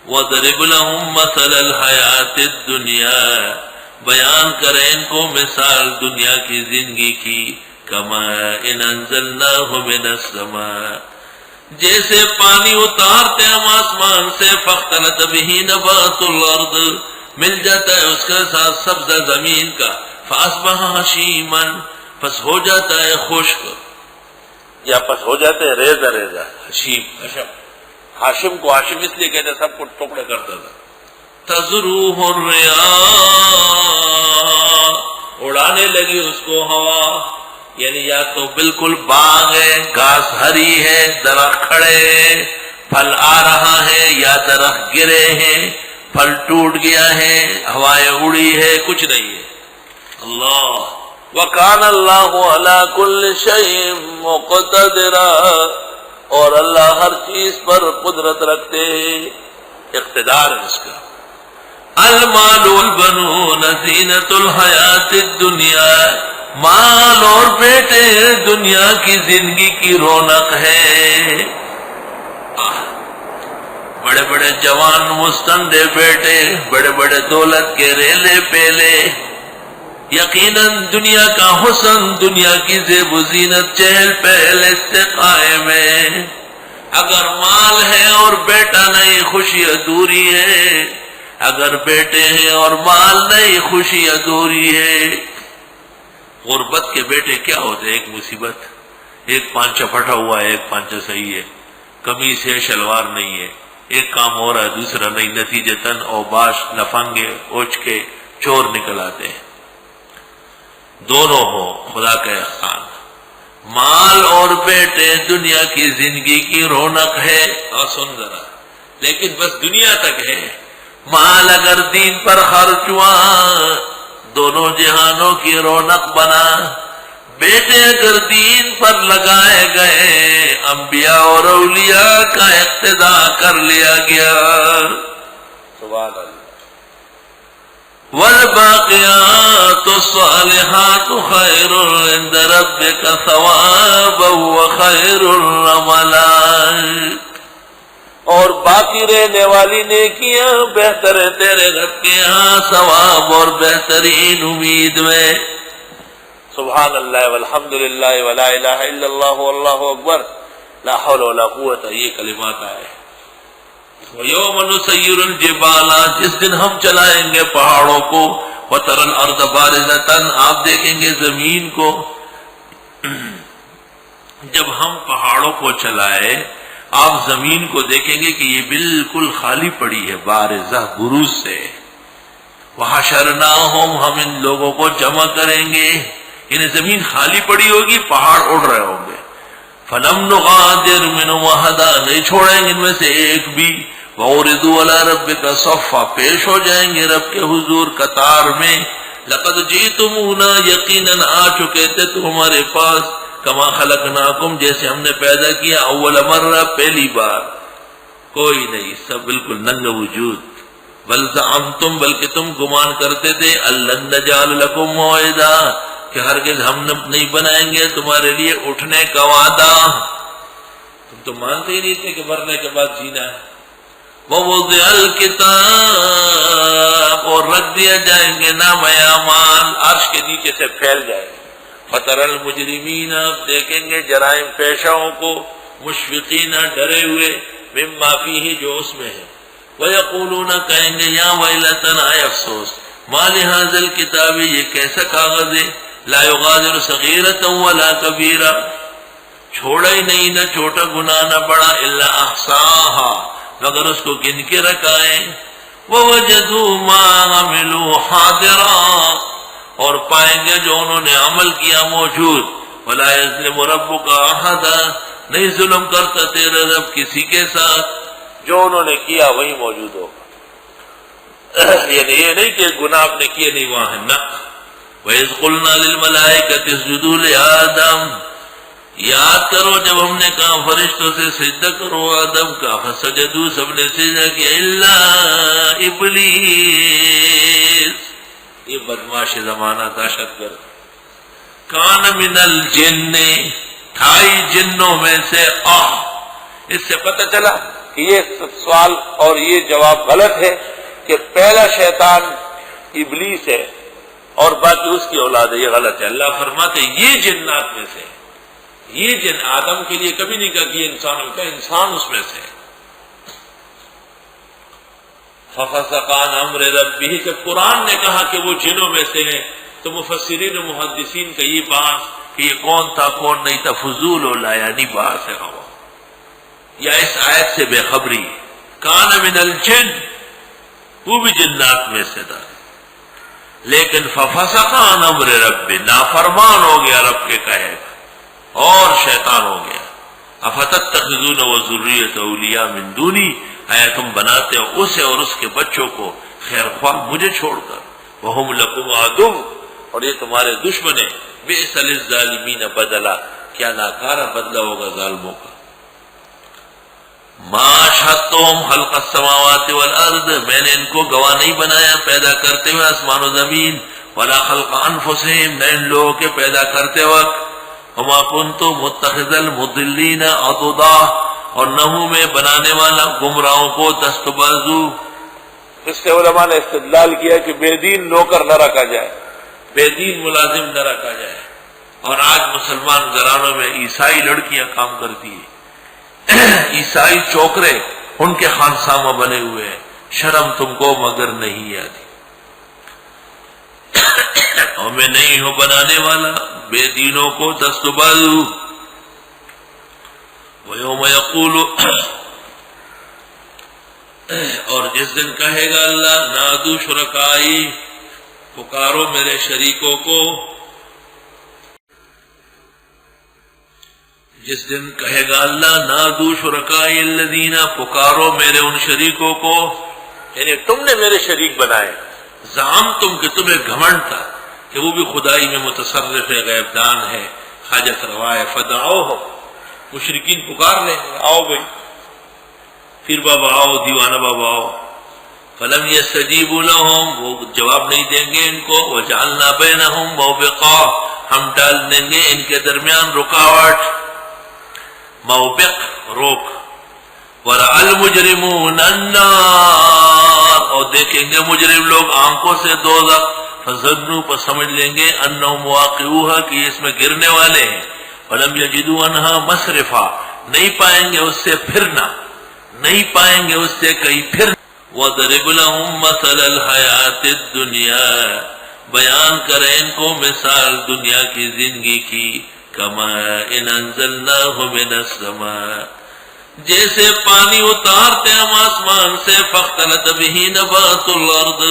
وَضْرِبْ لَهُمْ مَثَلَ الْحَيَاةِ الدُّنْيَا، بیان کریں ان کو مثال دنیا کی زندگی کی، كَمَاءٍ أَنزَلْنَاهُ مِنَ السَّمَاءِ، جیسے پانی اتارتے ہم آسمان سے، فاختلط به نبات الارض، مل جاتا ہے اس کے ساتھ سبزہ زمین کا، فاصبح ہشیما، پس ہو جاتا ہے خشک، یا پس ہو جاتے ہیں ریزہ ریزہ، ہشیم، ہاشم کو ہاشم اس لیے کہتے سب کو ٹکڑے کرتا تھا۔ تزروہ الرياح، اڑانے لگی اس کو ہوا، یعنی یا تو بالکل باغ ہے، گھاس ہری ہے، درخت کھڑے ہیں، پھل آ رہا ہے، یا درخت گرے ہیں، پھل ٹوٹ گیا ہے، ہوائیں اڑی ہے، کچھ نہیں ہے۔ اللہ وَكَانَ اللَّهُ عَلَى كُلِّ شَيْءٍ مُقْتَدِرًا، اور اللہ ہر چیز پر قدرت رکھتے، اقتدار ہے اس کا۔ المال والبنون زینۃ الحیات الدنیا، مال اور بیٹے دنیا کی زندگی کی رونق ہے۔ بڑے بڑے جوان مستندے بیٹے، بڑے بڑے دولت کے ریلے پیلے، یقیناً دنیا کا حسن، دنیا کی زیب و زینت چہل پہل اس سے قائم ہے۔ اگر مال ہے اور بیٹا نہیں، خوشی ادھوری ہے، اگر بیٹے ہیں اور مال نہیں، خوشی ادھوری ہے۔ غربت کے بیٹے کیا ہوتے ہیں؟ ایک مصیبت، ایک پانچہ پھٹا ہوا ہے، ایک پانچہ صحیح ہے، قمیص ہے شلوار نہیں ہے، ایک کام ہو رہا ہے دوسرا نہیں، نتیجتاً اوباش لفنگے اوچھ کے چور نکل آتے ہیں۔ دونوں ہو خدا کا احسان۔ مال اور بیٹے دنیا کی زندگی کی رونق ہے، اور سن ذرا، لیکن بس دنیا تک ہے۔ مال اگر دین پر خرچ ہوا دونوں جہانوں کی رونق بنا، بیٹے اگر دین پر لگائے گئے انبیاء اور اولیاء کا اقتداء کر لیا گیا۔ سبحان اللہ۔ والباقیات الصالحات خیر عند ربک ثوابا وخیر عملا، اور باقی رہنے والی نیکیاں بہتر ہے تیرے رب کے ہاں ثواب اور بہترین امید میں۔ سبحان اللہ والحمدللہ ولا الہ الا اللہ واللہ اکبر، لا حول ولا قوت، یہ کلمات آئے۔ وَيَوْمَ نُسَيِّرُ الْجِبَالَ، جس دن ہم چلائیں گے پہاڑوں کو، وَتَرَى الْأَرْضَ بَارِزَةً، آپ دیکھیں گے زمین کو، جب ہم پہاڑوں کو چلائے آپ زمین کو دیکھیں گے کہ یہ بالکل خالی پڑی ہے، بارزہ بروز سے۔ وَحَشَرْنَاهُمْ، ہم ان لوگوں کو جمع کریں گے، یعنی زمین خالی پڑی ہوگی، پہاڑ اڑ رہے ہوں گے۔ فَلَمْ نُغَادِرْ مِنْهُمْ أَحَدًا، نہیں چھوڑیں گے ان میں سے ایک بھی۔ وَعُرِضُوا عَلَىٰ رَبِّكَ صَفًّا، پیش ہو جائیں گے رب کے حضور قطار میں۔ لَقَدْ جِئْتُمُونَا، یقیناً آ چکے تھے تم ہمارے پاس، کما خلقناکم، جیسے ہم نے پیدا کیا اول مرہ، پہلی بار، کوئی نہیں، سب بالکل ننگے وجود۔ بل زعمتم، بلکہ تم گمان کرتے تھے، الَّن نَّجْعَلَ لَكُم مَّوْعِدًا، کہ ہرگز ہم نہیں بنائیں گے تمہارے لیے اٹھنے کا وعدہ۔ تم تو مانتے ہی نہیں تھے کہ مرنے کے بعد جینا ہے۔ وَوُضِعَ الْكِتَابُ، اور رکھ دیا جائیں گے نام اعمال، عرش کے نیچے سے پھیل جائے گا۔ فَتَرَى الْمُجْرِمِينَ، دیکھیں گے جرائم پیشاؤں کو، مشفقین، ڈرے ہوئے، مما فیہ، جو اس میں ہے، وَيَقُولُونَ، کہیں گے، یا ویلتنا، اے افسوس، ما لِهَذَا الْكِتَابِ، یہ کیسا کاغذ ہے، لا یغادر صغیرۃ ولا کبیرہ، چھوڑا ہی نہیں نہ چھوٹا گناہ نہ بڑا، الا احصاها، مگر اس کو گن کے رکھا ہے۔ وَوَجَدُوا مَا عَمِلُوا حَاضِرًا، اور پائیں گے جو انہوں نے عمل کیا موجود۔ وَلَا يَظْلِمُ رَبُّكَ أَحَدًا، نہیں ظلم کرتا تیرا رب کسی کے ساتھ، جو انہوں نے کیا وہی موجود ہوگا۔ یعنی یہ نہیں کہ گناہ آپ نے کیے نہیں وہاں ہے، نہ۔ وَإِذْ قُلْنَا لِلْمَلَائِكَةِ اسْجُدُوا لِآدَمَ، یاد کرو جب ہم نے کہا فرشتوں سے سجدہ کرو آدم کا، فسجدوا، سب نے سجدہ کیا، الا ابلیس، یہ بدماش زمانہ، دہشت گرد، کان من الجن، تھائی جنوں میں سے۔ اس سے پتہ چلا یہ سوال اور یہ جواب غلط ہے کہ پہلا شیطان ابلیس ہے اور باقی اس کی اولاد ہے، یہ غلط ہے۔ اللہ فرماتے یہ جنات میں سے، یہ جن آدم کے لیے کبھی نہیں کہا کہ یہ انسانوں کا، انسان اس میں سے۔ فَفَسَقَ عَنْ أَمْرِ رَبِّهِ، جب قرآن نے کہا کہ وہ جنوں میں سے ہیں تو مفسرین و محدثین کا یہ بات کہ یہ کون تھا کون نہیں تھا فضول و لا یعنی بات ہے ہوا، یا اس آیت سے بے خبری ہے۔ کان من الجن، وہ بھی جنات میں سے تھا، لیکن ففسق عن امر رب، نافرمان ہو گیا رب کے کہے گا اور شیطان ہو گیا۔ افتتخذون وذریۃ اولیاء من دونی، آیا تم بناتے ہو اسے اور اس کے بچوں کو خیر خواہ مجھے چھوڑ کر، وہم لکم عدو، اور یہ تمہارے دشمن ہیں، بئس للظالمین بدلا، کیا ناکارہ بدلہ ہوگا ظالموں کا۔ ما اشہدتہم خلق السماوات والارض، میں نے ان کو گواہ نہیں بنایا پیدا کرتے ہوئے آسمان و زمین، ولا خلق انفسہم، نہ ان لوگوں کے پیدا کرتے وقت، وما کنت متخذ المضلین عضدا، اور نہ ہوں میں بنانے والا گمراہوں کو دست بازو۔ اس سے علماء نے استدلال کیا کہ بے دین نوکر نہ رکھا جائے، بے دین ملازم نہ رکھا جائے۔ اور آج مسلمان گھرانوں میں عیسائی لڑکیاں کام کرتی ہیں، عیسائی چوکرے ان کے خانسامہ بنے ہوئے ہیں، شرم تم کو مگر نہیں آتی۔ اور میں نہیں ہوں بنانے والا بے دینوں کو دست بازو۔ وَيَوْمَ يَقُولُ، اور جس دن کہے گا اللہ نادو شرکائی، پکارو میرے شریکوں کو، جس دن کہے گا اللہ نادو شرکائی الذین، پکارو میرے ان شریکوں کو، یعنی تم نے میرے شریک بنائے، زعم تم کہ تمہیں گھمنڈ تھا کہ وہ بھی خدائی میں متصرف ہے، غیب دان ہے، حاجت روا ہے، فدعوہم، مشرکین پکار لیں گے آؤ بھائی، پھر بابا آؤ، دیوانہ بابا آؤ، فلم یستجیبوا لہم، وہ جواب نہیں دیں گے ان کو، وجعلنا بینہم موبقا، ہم ڈال دیں گے ان کے درمیان رکاوٹ، موبق روک، ورأى المجرمون النار، اور دیکھیں گے مجرم لوگ آنکھوں سے دوزخ، فظنوا، پس سمجھ لیں گے، انہم واقعوها، کہ اس میں گرنے والے ہیں، ولم یجدوا عنہا مصرفا، نہیں پائیں گے اس سے پھرنا، نہیں پائیں گے اس سے کہیں پھرنا۔ وَضَرِبْ لَهُمْ مَثَلَ الْحَيَاةِ الدُّنْيَا، بیان کریں ان کو مثال دنیا کی زندگی کی، كَمَاءٍ أَنزَلْنَاهُ مِنَ السَّمَاءِ، جیسے پانی اتارتے ہم آسمان سے، فَاخْتَلَطَ بِهِ نَبَاتُ الْأَرْضِ،